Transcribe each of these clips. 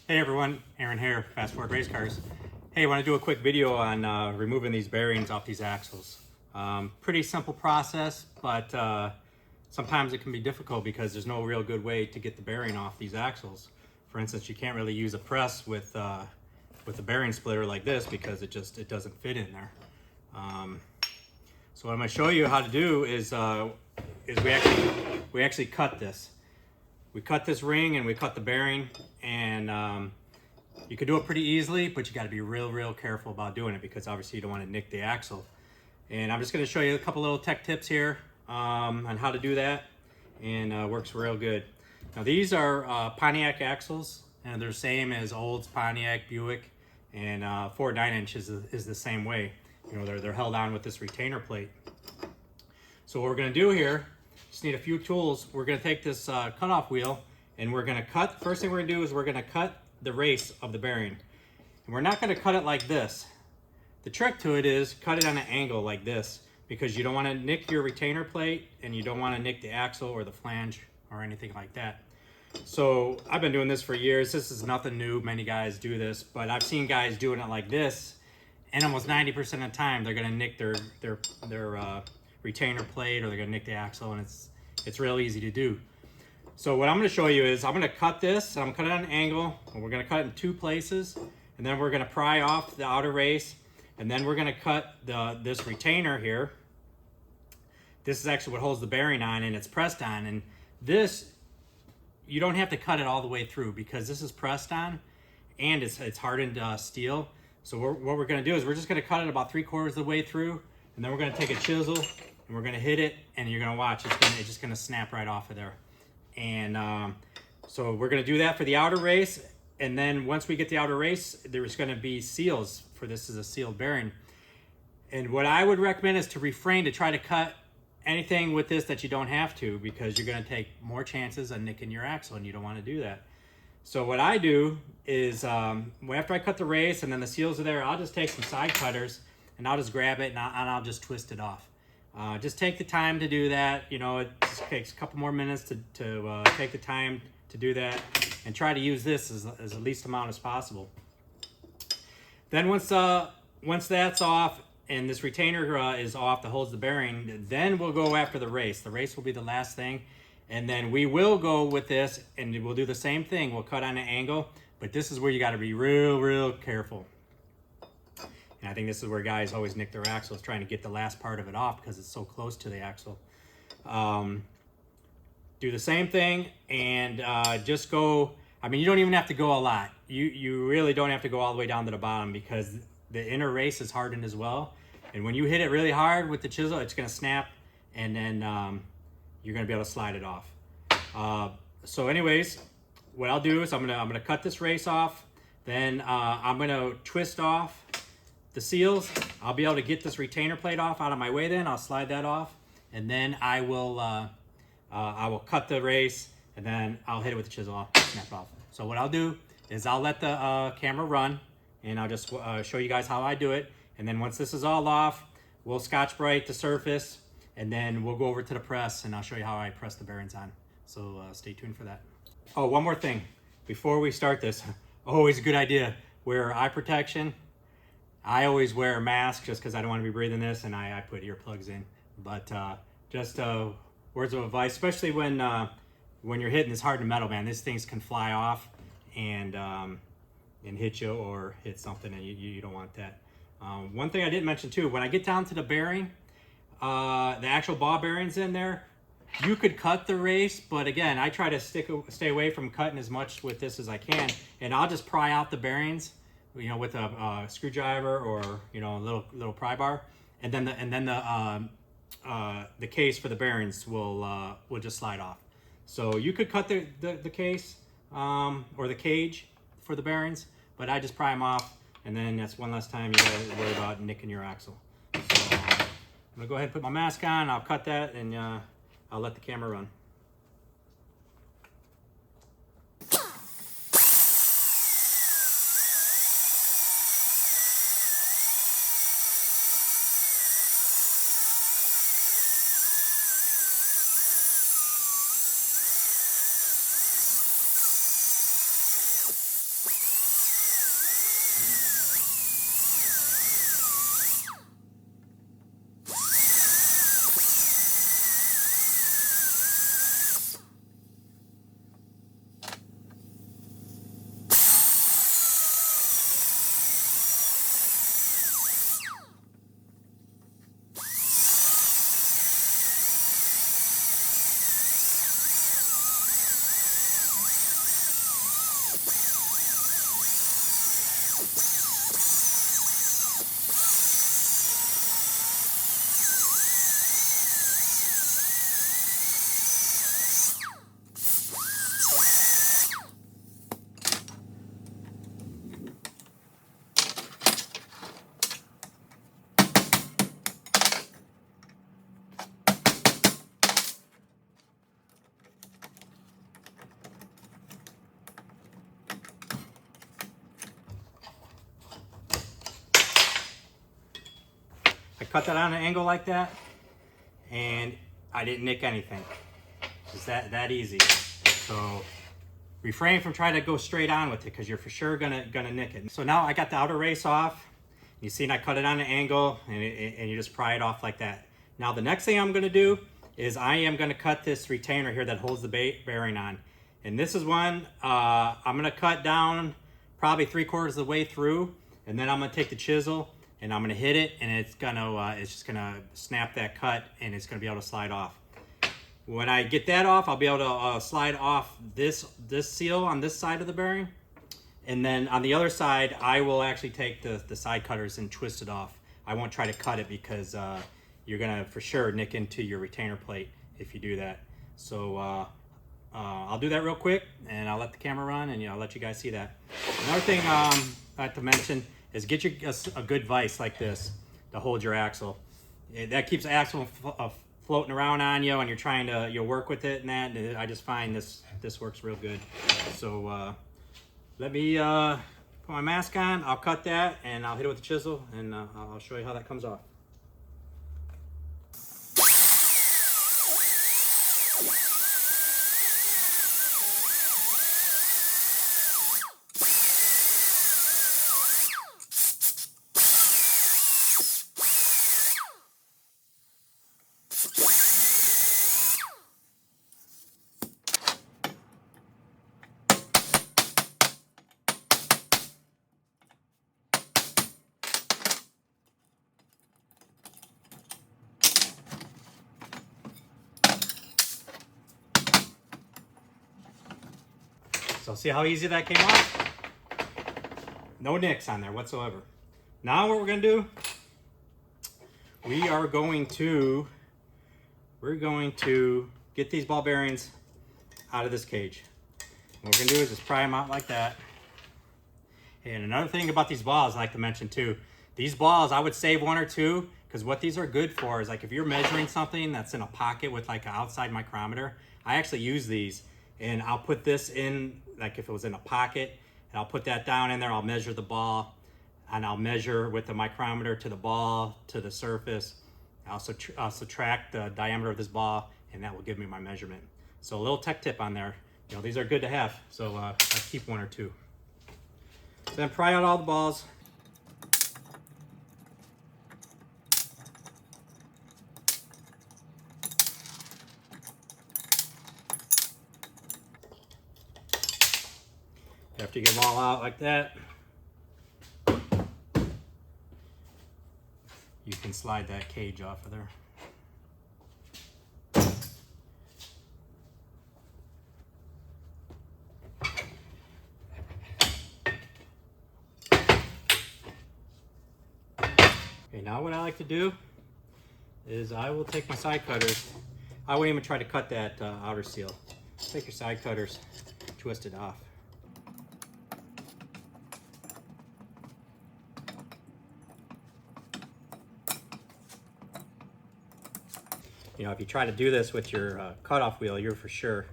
Hey everyone, Aaron here, Fast Forward Race Cars. Hey, I want to do a quick video on removing these bearings off these axles. Pretty simple process, but sometimes it can be difficult because there's no real good way to get the bearing off these axles. For instance, you can't really use a press with a bearing splitter like this because it doesn't fit in there. So what I'm going to show you how to do is we actually cut this. We cut this ring and we cut the bearing, and you can do it pretty easily, but you got to be real careful about doing it because obviously you don't want to nick the axle. And I'm just going to show you a couple little tech tips here on how to do that, and works real good. Now these are Pontiac axles, and they're the same as Olds, Pontiac, Buick, and Ford 9-inch is the same way. You know, they're held on with this retainer plate. So what we're going to do here, just need a few tools. We're going to take this cutoff wheel and we're going to cut. First thing we're going to do is we're going to cut the race of the bearing. And we're not going to cut it like this. The trick to it is cut it on an angle like this because you don't want to nick your retainer plate and you don't want to nick the axle or the flange or anything like that. So I've been doing this for years. This is nothing new. Many guys do this, but I've seen guys doing it like this, and almost 90% of the time they're going to nick their retainer plate, or they're going to nick the axle, and it's real easy to do. So what I'm going to show you is I'm going to cut this, and I'm going to cut it on an angle, and we're going to cut it in two places, and then we're going to pry off the outer race, and then we're going to cut this retainer here. This is actually what holds the bearing on, and it's pressed on, and this, you don't have to cut it all the way through because this is pressed on, and it's hardened steel. So what we're going to do is we're just going to cut it about 3/4 of the way through, and then we're going to take a chisel and we're going to hit it, and you're going to watch it's just going to snap right off of there. And so we're going to do that for the outer race, and then once we get the outer race, there's going to be seals for this. Is a sealed bearing. And what I would recommend is to refrain to try to cut anything with this that you don't have to, because you're going to take more chances of nicking your axle, and you don't want to do that. So what I do is after I cut the race and then the seals are there, I'll just take some side cutters and I'll just grab it and I'll just twist it off. Just take the time to do that. You know, it just takes a couple more minutes to take the time to do that, and try to use this as the least amount as possible. Then once that's off and this retainer is off that holds the bearing, then we'll go after the race. The race will be the last thing. And then we will go with this and we'll do the same thing. We'll cut on an angle, but this is where you got to be real careful. And I think this is where guys always nick their axles, trying to get the last part of it off because it's so close to the axle. Do the same thing and just go. I mean, you don't even have to go a lot. You really don't have to go all the way down to the bottom because the inner race is hardened as well. And when you hit it really hard with the chisel, it's going to snap, and then you're going to be able to slide it off. So anyways, what I'll do is I'm gonna cut this race off. Then I'm gonna twist off the seals. I'll be able to get this retainer plate off out of my way. Then I'll slide that off, and then I will cut the race, and then I'll hit it with the chisel. I'll snap it off. So what I'll do is I'll let the camera run, and I'll just show you guys how I do it. And then once this is all off, we'll Scotch-Brite the surface, and then we'll go over to the press and I'll show you how I press the bearings on. So stay tuned for that. Oh, one more thing before we start this. Always a good idea, wear eye protection. I always wear a mask just because I don't want to be breathing this, and I put earplugs in. But just words of advice, especially when you're hitting this hardened metal, man. These things can fly off and hit you or hit something, and you don't want that. One thing I didn't mention too, when I get down to the bearing, the actual ball bearings in there, you could cut the race, but again, I try to stay away from cutting as much with this as I can, and I'll just pry out the bearings, you know, with a screwdriver or, you know, a little pry bar, and then the case for the bearings will just slide off. So you could cut the case or the cage for the bearings, but I just pry them off, and then that's one less time you gotta worry about nicking your axle. So I'm gonna go ahead and put my mask on. I'll cut that, and I'll let the camera run. I cut that on an angle like that, and I didn't nick anything. It's that easy. So refrain from trying to go straight on with it, because you're for sure gonna nick it. So now I got the outer race off. You see, I cut it on an angle, and you just pry it off like that. Now the next thing I'm gonna do is I am gonna cut this retainer here that holds the bearing on. And this is one I'm gonna cut down probably 3/4 of the way through, and then I'm gonna take the chisel and I'm gonna hit it, and it's just gonna snap that cut, and it's gonna be able to slide off. When I get that off, I'll be able to slide off this seal on this side of the bearing. And then on the other side, I will actually take the side cutters and twist it off. I won't try to cut it, because you're gonna for sure nick into your retainer plate if you do that. So I'll do that real quick, and I'll let the camera run, and I'll let you guys see that. Another thing I have to mention is get you a good vise like this to hold your axle. That keeps the axle floating around on you, and you're trying to work with it and that. And I just find this works real good. So let me put my mask on. I'll cut that, and I'll hit it with the chisel, and I'll show you how that comes off. So see how easy that came off? No nicks on there whatsoever. Now what we're gonna do, we're going to get these ball bearings out of this cage. What we're gonna do is just pry them out like that. And another thing about these balls, I like to mention too, these balls, I would save one or two, because what these are good for is, like, if you're measuring something that's in a pocket with like an outside micrometer, I actually use these, and I'll put this in, like if it was in a pocket, and I'll put that down in there. I'll measure the ball, and I'll measure with the micrometer to the ball, to the surface. I'll subtract the diameter of this ball, and that will give me my measurement. So a little tech tip on there. These are good to have. So I keep one or two. So then pry out all the balls. After you get them all out like that, you can slide that cage off of there. Okay, now what I like to do is I will take my side cutters. I wouldn't even try to cut that outer seal. Take your side cutters, twist it off. If you try to do this with your cutoff wheel, you're for sure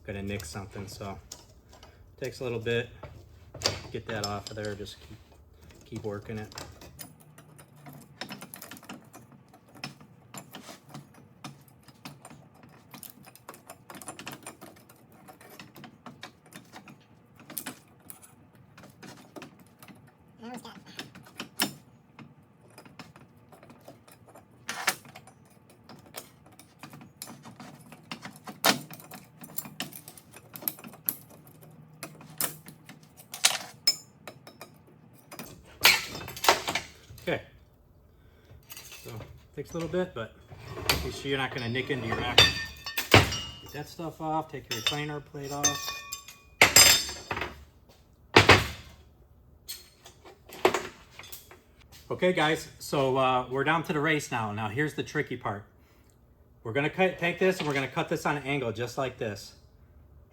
gonna nick something. So it takes a little bit. Get that off of there. Just keep working it. Okay, so takes a little bit, but be sure you're not going to nick into your axle. Get that stuff off, take your retainer plate off. Okay guys, so we're down to the race now. Now here's the tricky part. We're gonna take this and we're gonna cut this on an angle just like this.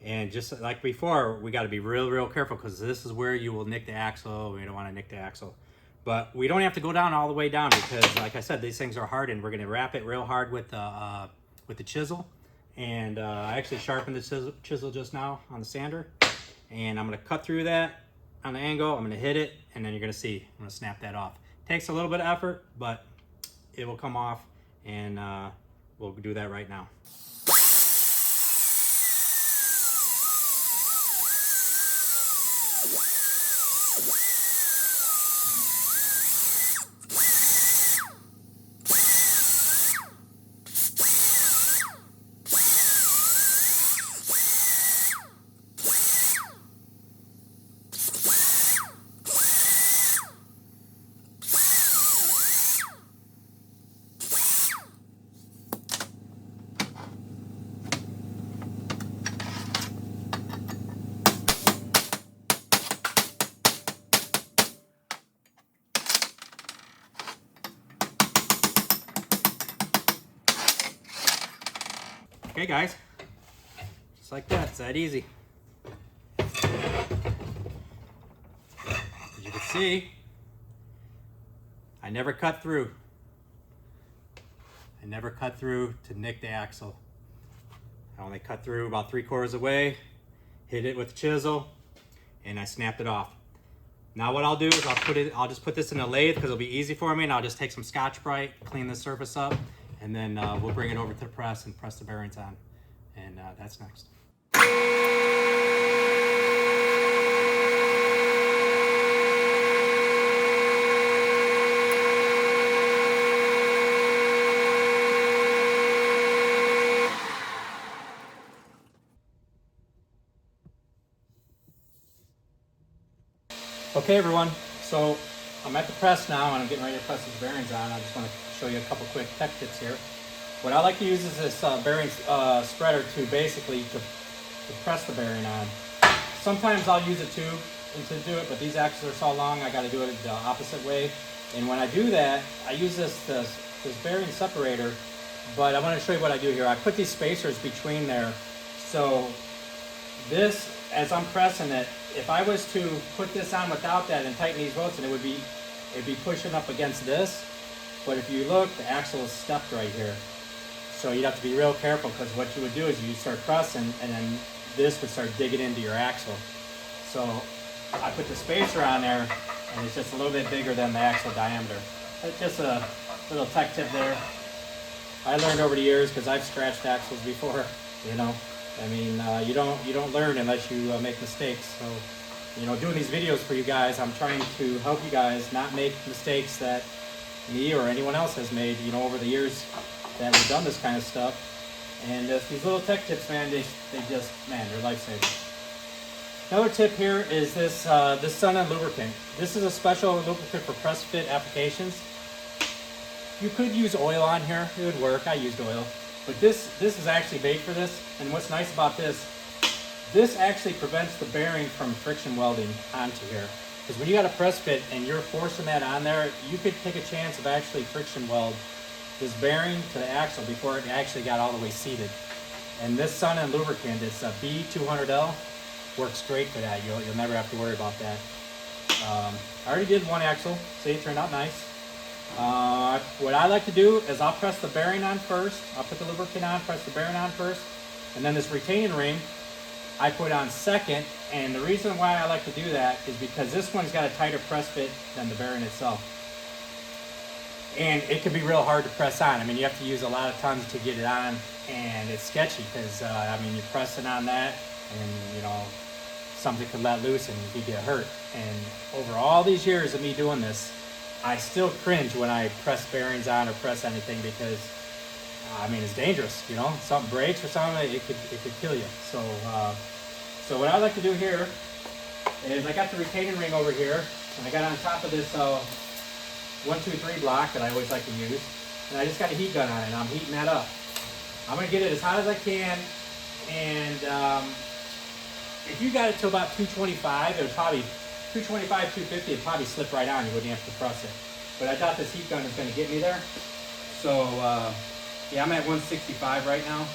And just like before, we gotta be real careful because this is where you will nick the axle. We don't wanna nick the axle. But we don't have to go down all the way down because like I said, these things are hardened. We're gonna wrap it real hard with the chisel. And I actually sharpened the chisel just now on the sander. And I'm gonna cut through that on the angle. I'm gonna hit it and then you're gonna see, I'm gonna snap that off. Takes a little bit of effort, but it will come off, and we'll do that right now. Okay guys, just like that, it's that easy. As you can see, I never cut through. I never cut through to nick the axle. I only cut through about 3/4 of the way, hit it with the chisel, and I snapped it off. Now what I'll do is I'll just put this in a lathe because it'll be easy for me, and I'll just take some Scotch-Brite, clean the surface up, and then we'll bring it over to the press and press the bearings on. And that's next. Okay everyone, so I'm at the press now and I'm getting ready to press these bearings on. I just want to show you a couple quick tech tips here. What I like to use is this bearing spreader to basically to press the bearing on. Sometimes I'll use a tube to do it, but these axles are so long I got to do it the opposite way. And when I do that, I use this bearing separator, but I want to show you what I do here. I put these spacers between there, so this, as I'm pressing it, if I was to put this on without that and tighten these bolts, and it'd be pushing up against this. But if you look, the axle is stepped right here. So you'd have to be real careful because what you would do is you start pressing and then this would start digging into your axle. So I put the spacer on there and it's just a little bit bigger than the axle diameter. It's just a little tech tip there. I learned over the years because I've scratched axles before, you know. I mean, you don't learn unless you make mistakes. So, you know, doing these videos for you guys, I'm trying to help you guys not make mistakes that me or anyone else has made, you know, over the years that we've done this kind of stuff. And these little tech tips, man, they're lifesavers. Another tip here is this Sun-N lubricant. This is a special lubricant for press fit applications. You could use oil on here, it would work. I used oil. But this is actually made for this, and what's nice about this actually prevents the bearing from friction welding onto here. Because when you got a press fit and you're forcing that on there, you could take a chance of actually friction weld this bearing to the axle before it actually got all the way seated. And this Sun-N lubricant, it's a B200L, works great for that. You'll never have to worry about that. I already did one axle, see, it turned out nice. What I like to do is I'll press the bearing on first. I'll put the lubricant on, press the bearing on first, and then this retaining ring I put on second. And the reason why I like to do that is because this one's got a tighter press fit than the bearing itself. And it can be real hard to press on. I mean, you have to use a lot of tons to get it on, and it's sketchy because, I mean, you're pressing on that and, you know, something could let loose and you get hurt. And over all these years of me doing this, I still cringe when I press bearings on or press anything because, I mean, it's dangerous, you know. If something breaks or something, it could kill you. So, so what I like to do here is I got the retaining ring over here, and I got on top of this 1-2-3 block that I always like to use, and I just got a heat gun on it, and I'm heating that up. I'm going to get it as hot as I can, and if you got it to about 225, it would probably 225, 250, it'd probably slip right on. You wouldn't have to press it. but I thought this heat gun is going to get me there. So yeah, I'm at 165 right now.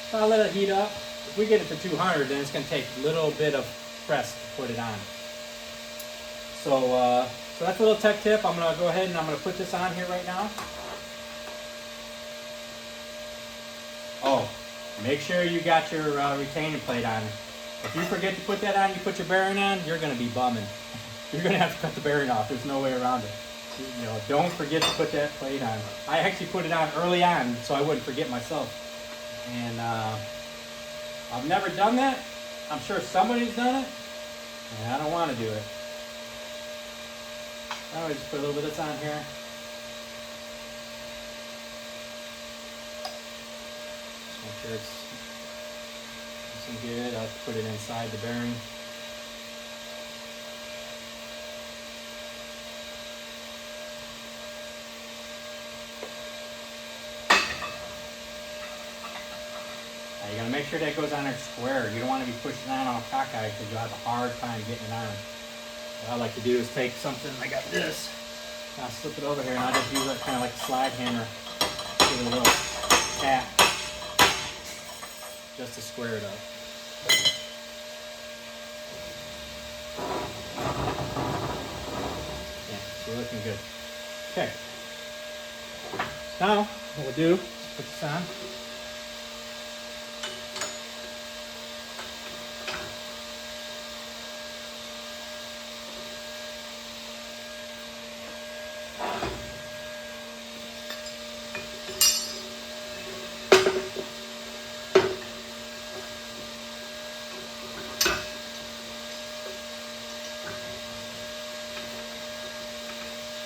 So I'll let it heat up. If we get it to 200, then it's going to take a little bit of press to put it on. So so that's a little tech tip. I'm going to go ahead and I'm going to put this on here right now. Oh, make sure you got your retaining plate on. If you forget to put that on, you put your bearing on, you're going to be bumming. You're going to have to cut the bearing off. There's no way around it. You know, don't forget to put that plate on. I actually put it on early on so I wouldn't forget myself. And I've never done that. I'm sure somebody's done it, and I don't want to do it. I always just put a little bit of this on here. Just make sure it's good. I'll put it inside the bearing. Now you gotta make sure that goes on there square. You don't want to be pushing that on cockeyed because you'll have a hard time getting it on. What I like to do is take something, I got this, I'll slip it over here and I'll just use it kind of like a slide hammer, give it a little tap, just to square it up. Yeah, so we're looking good. Okay. Now, what we'll do is put this on.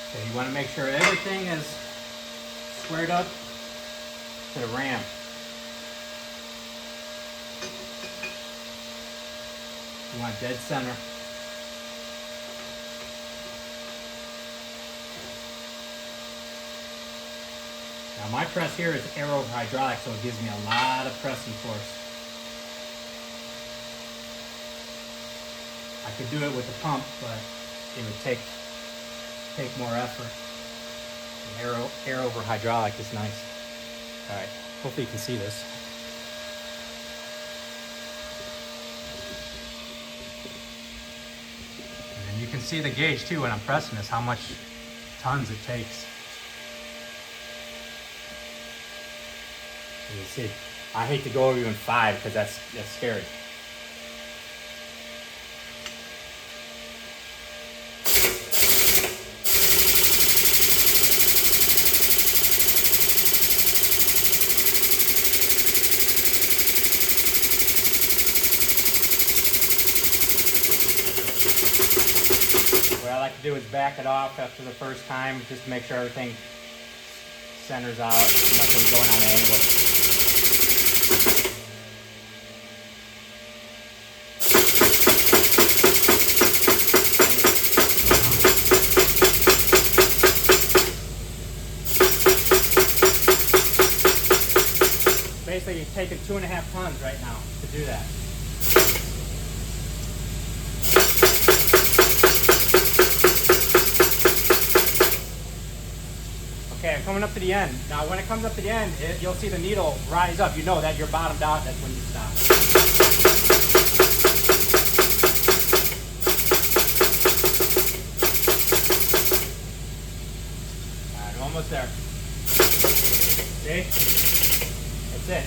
Okay, you want to make sure everything is squared up to the ram. You want dead center. Now my press here is aero hydraulic, so it gives me a lot of pressing force. I could do it with the pump, but it would take more effort. Air over hydraulic is nice. All right, hopefully you can see this. And you can see the gauge too when I'm pressing this, how much tons it takes. You see, I hate to go over even 5 because that's scary. What I like to do is back it off after the first time, just to make sure everything centers out, nothing's going on an angle. Basically, you're taking 2.5 tons right now to do that. Okay, I'm coming up to the end. Now, when it comes up to the end, you'll see the needle rise up. You know that you're bottomed out. That's when you stop. All right, I'm almost there. See? That's it.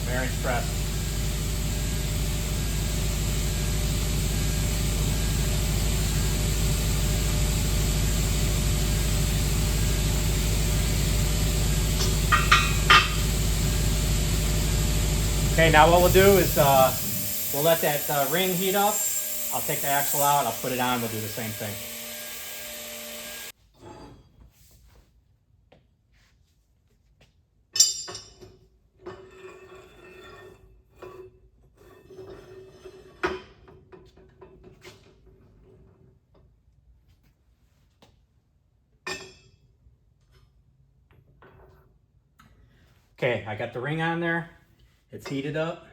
Bearings pressed. Okay, now what we'll do is we'll let that ring heat up. I'll take the axle out, I'll put it on, we'll do the same thing. Okay, I got the ring on there. It's heated up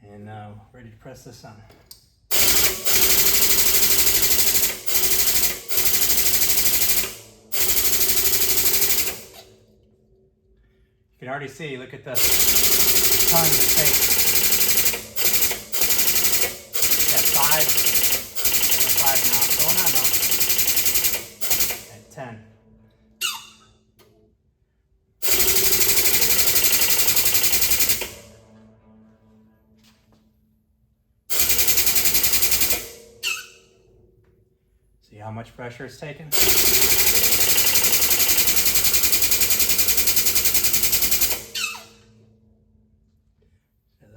and ready to press this on. can already see, look at the tons it takes. At 5, over 5 now, it's going on though. At 10. See how much pressure it's taking?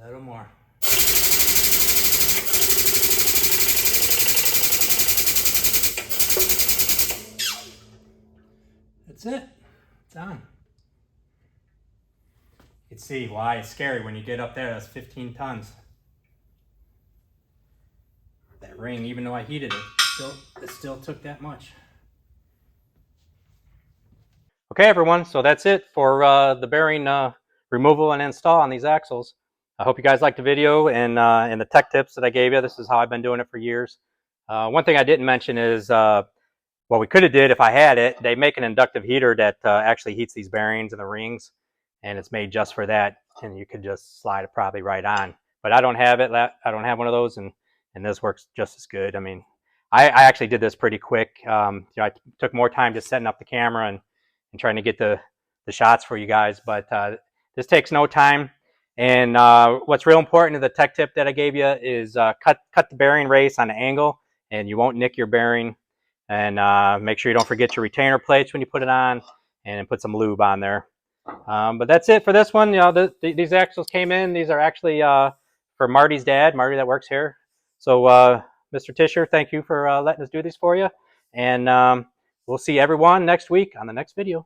A little more. That's it. It's on. You can see why it's scary when you get up there. That's 15 tons. That ring, even though I heated it, it still took that much. Okay, everyone, so that's it for the bearing removal and install on these axles. I hope you guys liked the video and the tech tips that I gave you. This is how I've been doing it for years. One thing I didn't mention is what we could have did if I had it. They make an inductive heater that actually heats these bearings and the rings, and it's made just for that, and you could just slide it probably right on. But I don't have it. I don't have one of those, and this works just as good. I mean, I actually did this pretty quick. You know, I took more time just setting up the camera and trying to get the shots for you guys, but this takes no time. And what's real important to the tech tip that I gave you is cut the bearing race on an angle, and you won't nick your bearing. And make sure you don't forget your retainer plates when you put it on, and put some lube on there. But that's it for this one. You know, these axles came in. These are actually for Marty's dad, Marty that works here. So Mr. Tischer, thank you for letting us do these for you. And we'll see everyone next week on the next video.